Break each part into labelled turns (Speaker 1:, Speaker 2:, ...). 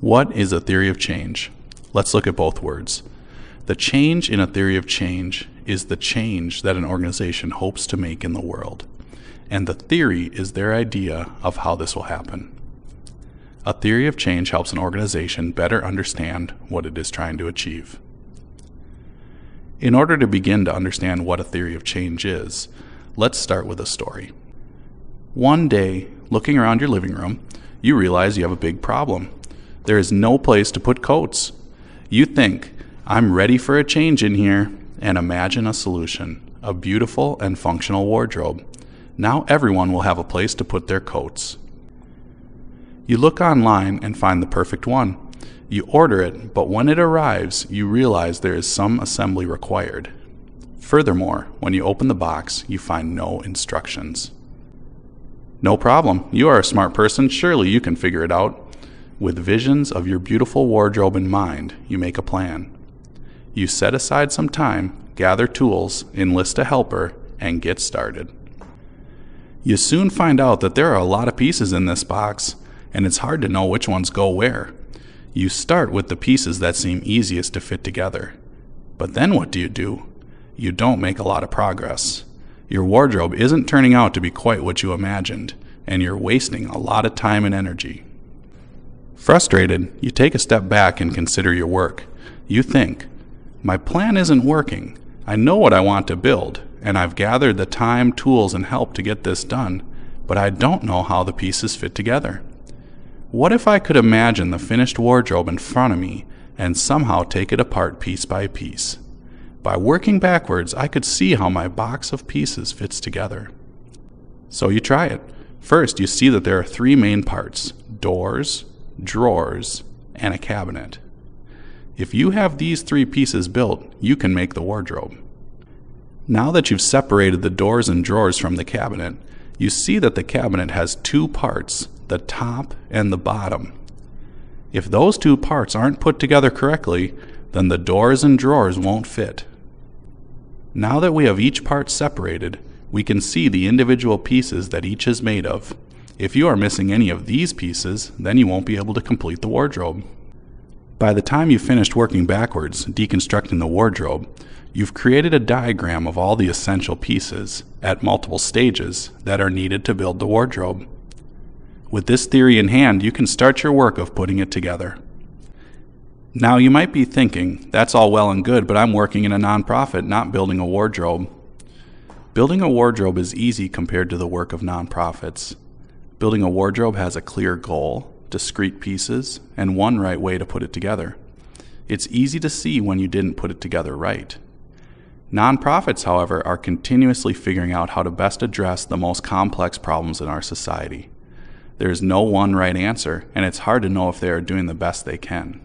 Speaker 1: What is a theory of change? Let's look at both words. The change in a theory of change is the change that an organization hopes to make in the world, and the theory is their idea of how this will happen. A theory of change helps an organization better understand what it is trying to achieve. In order to begin to understand what a theory of change is, let's start with a story. One day, looking around your living room, you realize you have a big problem. There is no place to put coats. You think, I'm ready for a change in here, and imagine a solution, a beautiful and functional wardrobe. Now everyone will have a place to put their coats. You look online and find the perfect one. You order it, but when it arrives, you realize there is some assembly required. Furthermore, when you open the box, you find no instructions. No problem. You are a smart person. Surely you can figure it out. With visions of your beautiful wardrobe in mind, you make a plan. You set aside some time, gather tools, enlist a helper, and get started. You soon find out that there are a lot of pieces in this box, and it's hard to know which ones go where. You start with the pieces that seem easiest to fit together. But then what do? You don't make a lot of progress. Your wardrobe isn't turning out to be quite what you imagined, and you're wasting a lot of time and energy. Frustrated, you take a step back and consider your work. You think, my plan isn't working. I know what I want to build, and I've gathered the time, tools, and help to get this done, but I don't know how the pieces fit together. What if I could imagine the finished wardrobe in front of me and somehow take it apart piece by piece? By working backwards, I could see how my box of pieces fits together. So you try it. First, you see that there are three main parts: doors, drawers, and a cabinet. If you have these three pieces built, you can make the wardrobe. Now that you've separated the doors and drawers from the cabinet, you see that the cabinet has two parts, the top and the bottom. If those two parts aren't put together correctly, then the doors and drawers won't fit. Now that we have each part separated, we can see the individual pieces that each is made of. If you are missing any of these pieces, then you won't be able to complete the wardrobe. By the time you've finished working backwards, deconstructing the wardrobe, you've created a diagram of all the essential pieces at multiple stages that are needed to build the wardrobe. With this theory in hand, you can start your work of putting it together. Now you might be thinking, that's all well and good, but I'm working in a nonprofit, not building a wardrobe. Building a wardrobe is easy compared to the work of nonprofits. Building a wardrobe has a clear goal, discrete pieces, and one right way to put it together. It's easy to see when you didn't put it together right. Nonprofits, however, are continuously figuring out how to best address the most complex problems in our society. There is no one right answer, and it's hard to know if they are doing the best they can.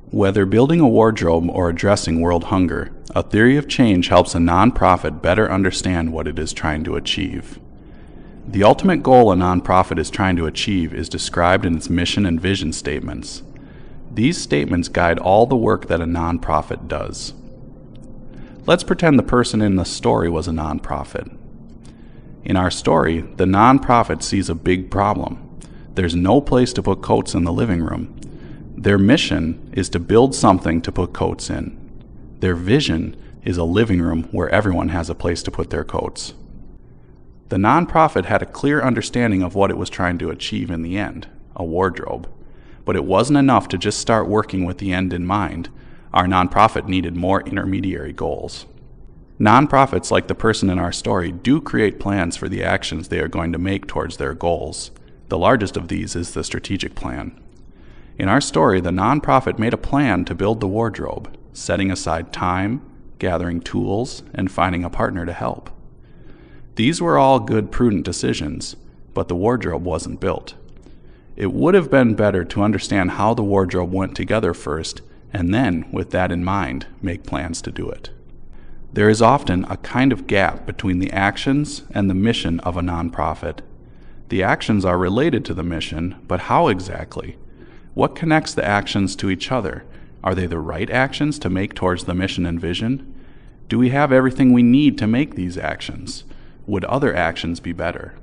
Speaker 1: Whether building a wardrobe or addressing world hunger, a theory of change helps a nonprofit better understand what it is trying to achieve. The ultimate goal a nonprofit is trying to achieve is described in its mission and vision statements. These statements guide all the work that a nonprofit does. Let's pretend the person in the story was a nonprofit. In our story, the nonprofit sees a big problem. There's no place to put coats in the living room. Their mission is to build something to put coats in. Their vision is a living room where everyone has a place to put their coats. The nonprofit had a clear understanding of what it was trying to achieve in the end, a wardrobe. But it wasn't enough to just start working with the end in mind. Our nonprofit needed more intermediary goals. Nonprofits, like the person in our story, do create plans for the actions they are going to make towards their goals. The largest of these is the strategic plan. In our story, the nonprofit made a plan to build the wardrobe, setting aside time, gathering tools, and finding a partner to help. These were all good, prudent decisions, but the wardrobe wasn't built. It would have been better to understand how the wardrobe went together first, and then, with that in mind, make plans to do it. There is often a kind of gap between the actions and the mission of a nonprofit. The actions are related to the mission, but how exactly? What connects the actions to each other? Are they the right actions to make towards the mission and vision? Do we have everything we need to make these actions? Would other actions be better?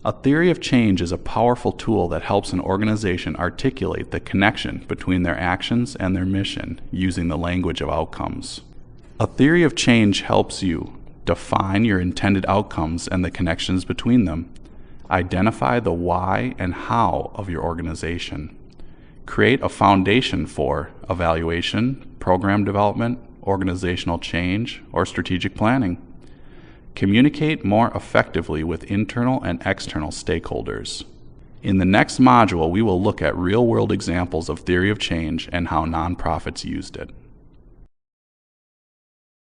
Speaker 1: A theory of change is a powerful tool that helps an organization articulate the connection between their actions and their mission using the language of outcomes. A theory of change helps you define your intended outcomes and the connections between them, identify the why and how of your organization, create a foundation for evaluation, program development, organizational change, or strategic planning. Communicate more effectively with internal and external stakeholders. In the next module, we will look at real-world examples of theory of change and how nonprofits used it.